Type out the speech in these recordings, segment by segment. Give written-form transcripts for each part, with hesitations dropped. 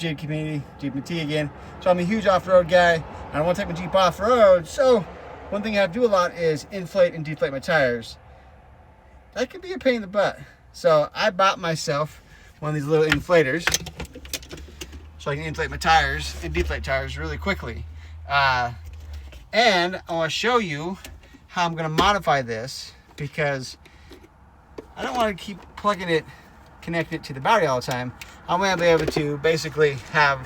Jeep community, Jeep and T again. So I'm a huge off-road guy, and I want to take my Jeep off-road. So one thing I have to do a lot is inflate and deflate my tires. That can be a pain in the butt. So I bought myself one of these little inflators so I can inflate my tires and deflate tires really quickly. And I want to show you how I'm going to modify this, because I don't want to keep plugging it, connecting it to the battery all the time. I'm going to be able to basically have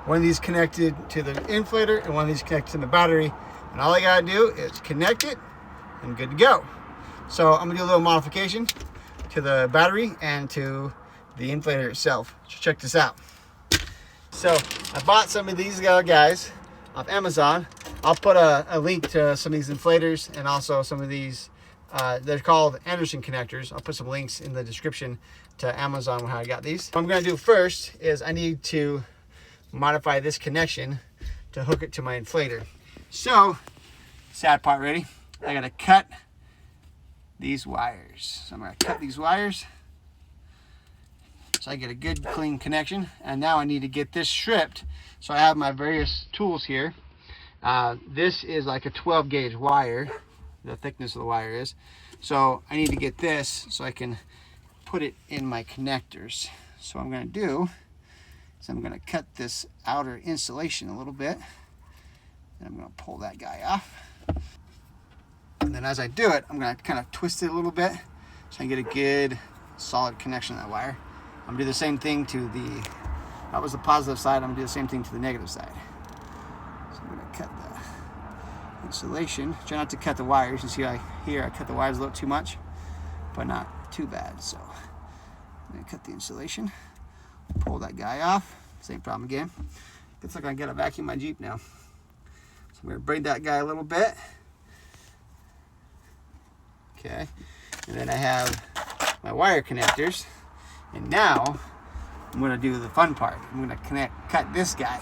one of these connected to the inflator and one of these connected to the battery, and all I got to do is connect it and good to go. So I'm going to do a little modification to the battery and to the inflator itself. So check this out. So I bought some of these guys off Amazon. I'll put a link to some of these inflators and also some of these, they're called Anderson connectors. I'll put some links in the description to Amazon how I got these. What I'm going to do first is I need to modify this connection to hook it to my inflator. So, sad part ready. I got to cut these wires. So I'm going to cut these wires so I get a good clean connection. And now I need to get this stripped. So I have my various tools here. This is like a 12 gauge wire, the thickness of the wire is. So I need to get this so I can put it in my connectors. So what I'm going to do is I'm going to cut this outer insulation a little bit. And I'm going to pull that guy off. And then as I do it, I'm going to kind of twist it a little bit so I can get a good solid connection to that wire. I'm going to do the same thing to the, that was the positive side, I'm going to do the same thing to the negative side. So I'm going to cut the insulation. Try not to cut the wires. You see here I cut the wires a little too much, but not too bad. So I'm going to cut the insulation, pull that guy off. Same problem again. Looks like I got to vacuum my Jeep now. So I'm going to braid that guy a little bit. Okay, and then I have my wire connectors. And now I'm going to do the fun part. I'm going to cut this guy.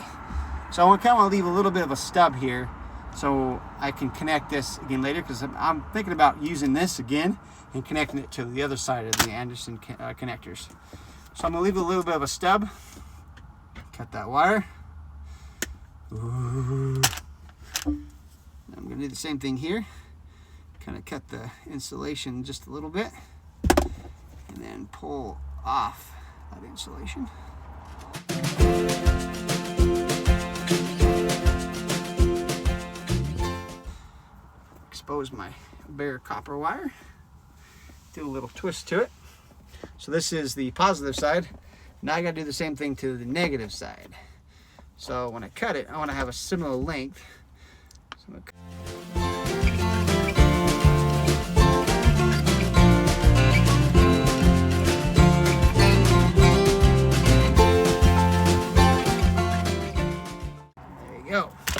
So I kind of want to leave a little bit of a stub here so I can connect this again later, because I'm thinking about using this again and connecting it to the other side of the Anderson connectors. So I'm going to leave a little bit of a stub. Cut that wire. Ooh. I'm going to do the same thing here. Kind of cut the insulation just a little bit and then pull off that insulation. Expose my bare copper wire. Do a little twist to it. So this is the positive side. Now I got to do the same thing to the negative side. So when I cut it, I want to have a similar length. So I'm gonna go.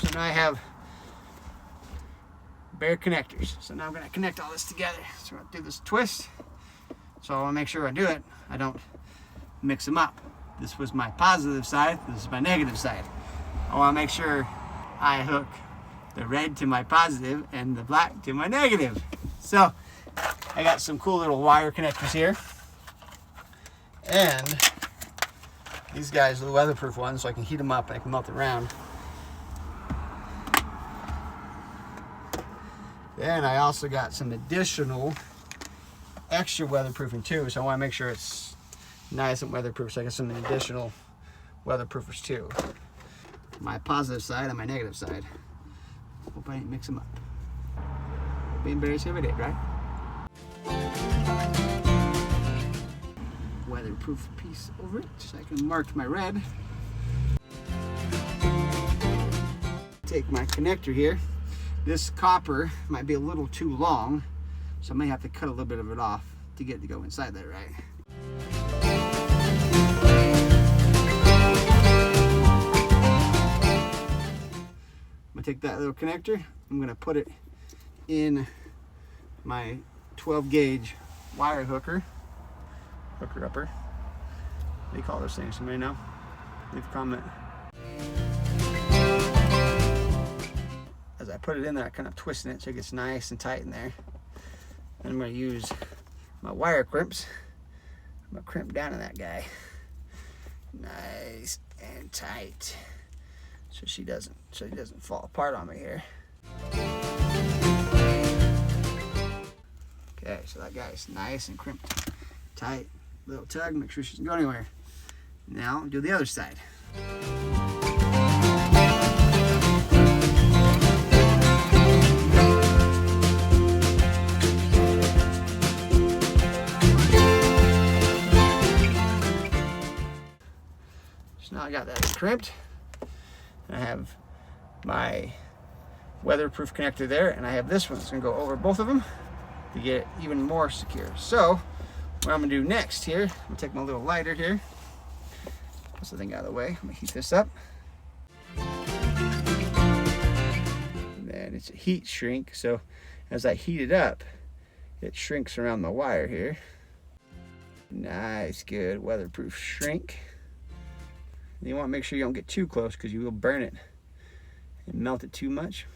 So now I have bare connectors. So now I'm going to connect all this together. So I'm going to do this twist. So I want to make sure I do it, I don't mix them up. This was my positive side, this is my negative side. I want to make sure I hook the red to my positive and the black to my negative. So I got some cool little wire connectors here. And these guys are the weatherproof ones, so I can heat them up and I can melt it around. Then I also got some additional extra weatherproofing too, so I want to make sure it's nice and weatherproof. So I got some additional weatherproofers too. My positive side and my negative side. Hope I didn't mix them up. Be embarrassed if I did, right? Weatherproof piece over it so I can mark my red. Take my connector here. This copper might be a little too long, so I may have to cut a little bit of it off to get it to go inside there, right? I'm gonna take that little connector, I'm gonna put it in my 12 gauge wire hooker upper. What do you call those things? Somebody know? Leave a comment. As I put it in there, I kind of twisting it so it gets nice and tight in there. And I'm going to use my wire crimps. I'm going to crimp down on that guy. Nice and tight. So she doesn't fall apart on me here. Okay, so that guy's nice and crimped tight. Little tug, make sure she doesn't go anywhere. Now do the other side. So now I got that crimped. And I have my weatherproof connector there, and I have this one that's gonna go over both of them to get it even more secure. So what I'm gonna do next here, I'm gonna take my little lighter here. Put the thing out of the way. I'm gonna heat this up. And then it's a heat shrink, so as I heat it up, it shrinks around the wire here. Nice, good weatherproof shrink. And you want to make sure you don't get too close because you will burn it and melt it too much.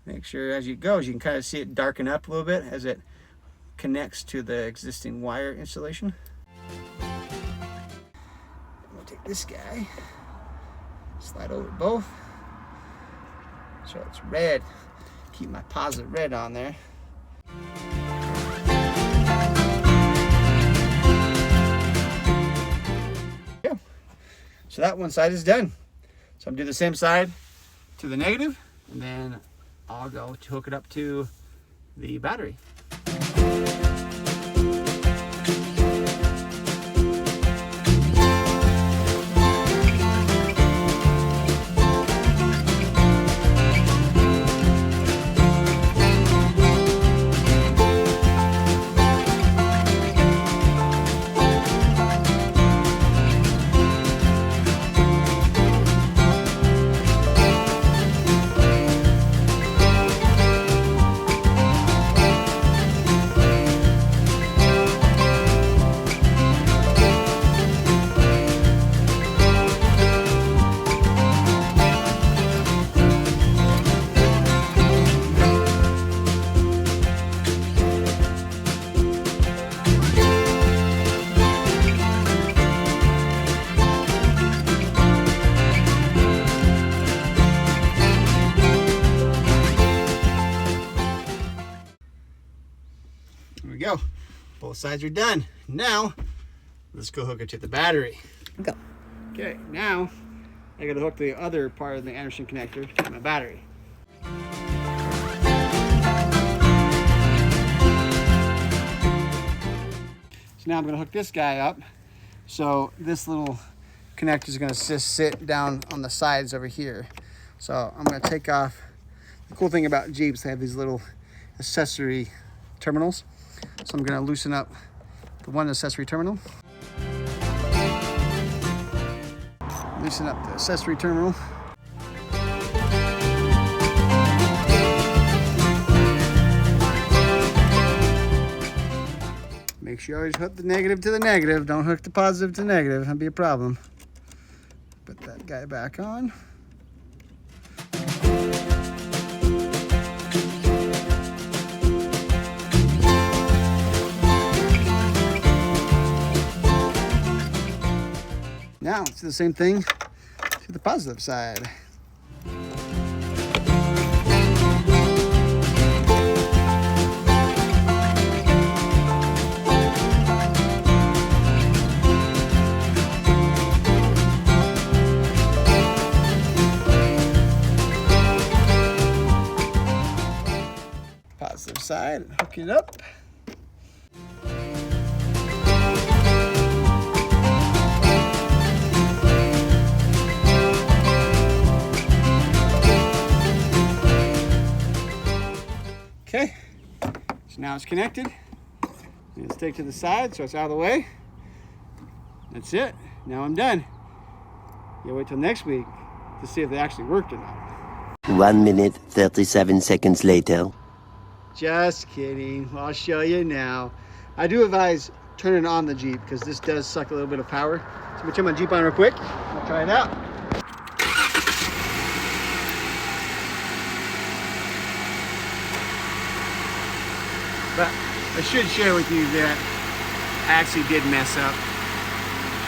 Make sure as you go, you can kind of see it darken up a little bit as it connects to the existing wire installation. I'm going to take this guy, slide over both so it's red. Keep my positive red on there. Yeah. So that one side is done. So I'm going to do the same side to the negative, and then I'll go to hook it up to the battery. There we go. Both sides are done. Now, let's go hook it to the battery. Go. Okay, now I gotta hook the other part of the Anderson connector to my battery. So now I'm gonna hook this guy up. So this little connector is gonna just sit down on the sides over here. So I'm gonna take off. The cool thing about Jeeps, they have these little accessory terminals. So I'm gonna loosen up the one accessory terminal. Loosen up the accessory terminal. Make sure you always hook the negative to the negative. Don't hook the positive to negative. That'd be a problem. Put that guy back on. Now let's do the same thing to the positive side. Positive side, hook it up. Okay, so now it's connected. Let's take it to the side so it's out of the way. That's it. Now I'm done. You'll wait till next week to see if they actually worked or not. 1 minute, 37 seconds later. Just kidding. I'll show you now. I do advise turning on the Jeep because this does suck a little bit of power. So I'm gonna turn my Jeep on real quick. I'll try it out. But I should share with you that I actually did mess up.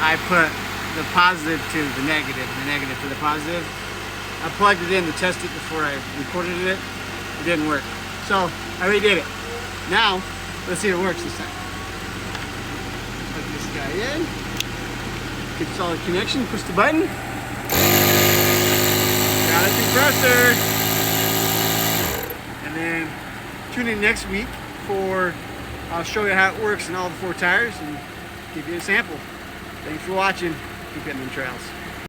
I put the positive to the negative and the negative to the positive. I plugged it in to test it before I recorded it. It didn't work. So I redid it. Now, let's see if it works this time. Plug this guy in. Good solid connection. Push the button. Got a compressor. And then tune in next week for I'll show you how it works in all the 4 tires and give you a sample. Thanks for watching. Keep getting in trails.